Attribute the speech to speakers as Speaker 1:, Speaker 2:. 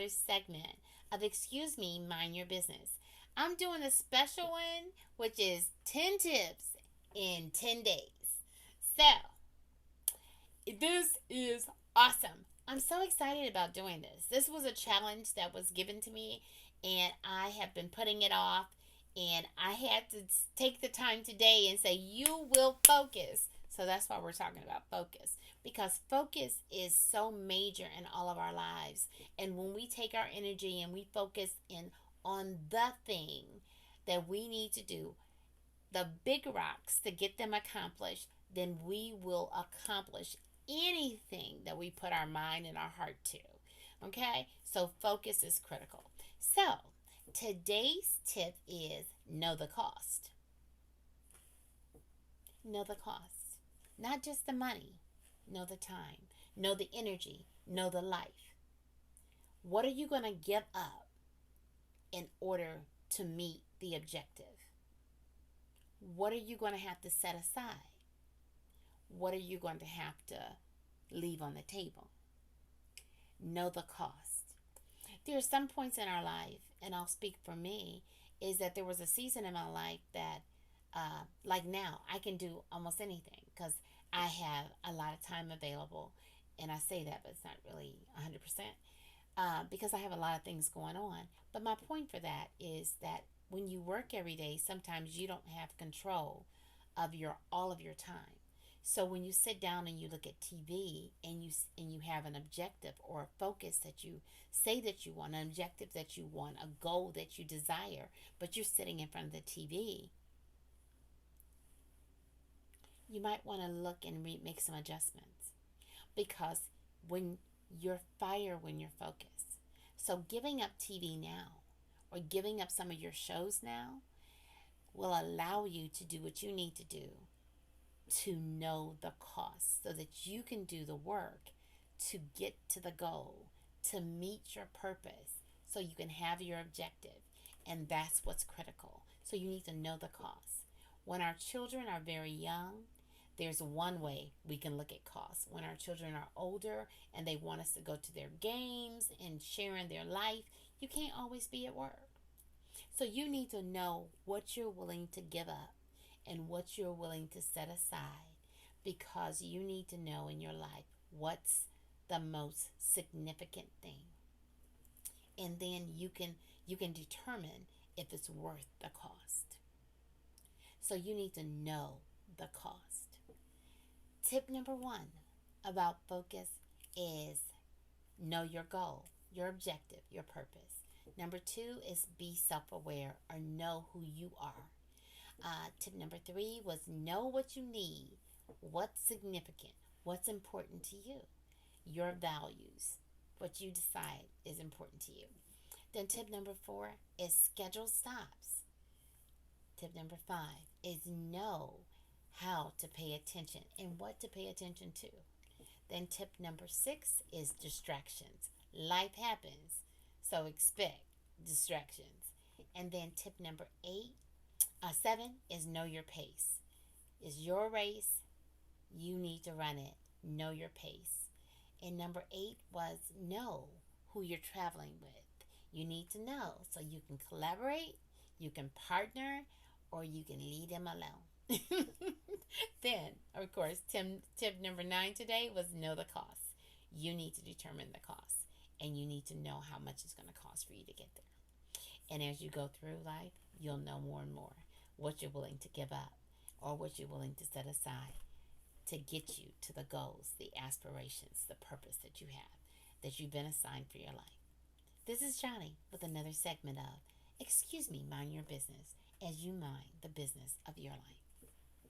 Speaker 1: another segment of Excuse Me, Mind Your Business. I'm doing a special one, which is 10 tips in 10 days. So, this is awesome. I'm so excited about doing this. This was a challenge that was given to me, and I have been putting it off. And I had to take the time today and say, You will focus. So that's why we're talking about focus. Because focus is so major in all of our lives. And when we take our energy and we focus in on the thing that we need to do, the big rocks to get them accomplished, then we will accomplish anything that we put our mind and our heart to. Okay? So focus is critical. So today's tip is know the cost. Know the cost. Not just the money, know the time, know the energy, know the life. What are you going to give up in order to meet the objective? What are you going to have to set aside? What are you going to have to leave on the table? Know the cost. There are some points in our life, and I'll speak for me, is that there was a season in my life that, like now, I can do almost anything because I have a lot of time available. And I say that, but it's not really 100% because I have a lot of things going on. But my point for that is that when you work every day, sometimes you don't have control of your all of your time. So when you sit down and you look at TV and you have an objective or a focus that you say that you want, an objective that you want, a goal that you desire, but you're sitting in front of the TV, you might want to look and make some adjustments because when you're fire when you're focused. So giving up TV now or giving up some of your shows now will allow you to do what you need to do to know the cost so that you can do the work to get to the goal, to meet your purpose, so you can have your objective. And that's what's critical. So you need to know the cost. When our children are very young, there's one way we can look at costs. When our children are older and they want us to go to their games and sharing their life, you can't always be at work. So you need to know what you're willing to give up and what you're willing to set aside because you need to know in your life what's the most significant thing. And then you can determine if it's worth the cost. So you need to know the cost. Tip number 1 about focus is know your goal, your objective, your purpose. Number 2 is be self-aware or know who you are. Tip number 3 was know what you need, what's significant, what's important to you, your values, what you decide is important to you. Then tip number 4 is schedule stops. Tip number 5 is know how to pay attention and what to pay attention to. Then tip number 6 is distractions. Life happens, so expect distractions. And then tip number 7 is know your pace. It's your race. You need to run it. Know your pace. And number 8 was know who you're traveling with. You need to know so you can collaborate, you can partner, or you can leave them alone. Then, of course, tip number 9 today was know the cost. You need to determine the cost, and you need to know how much it's going to cost for you to get there. And as you go through life, you'll know more and more what you're willing to give up or what you're willing to set aside to get you to the goals, the aspirations, the purpose that you have, that you've been assigned for your life. This is Johnnie with another segment of Excuse Me, Mind Your Business as you mind the business of your life.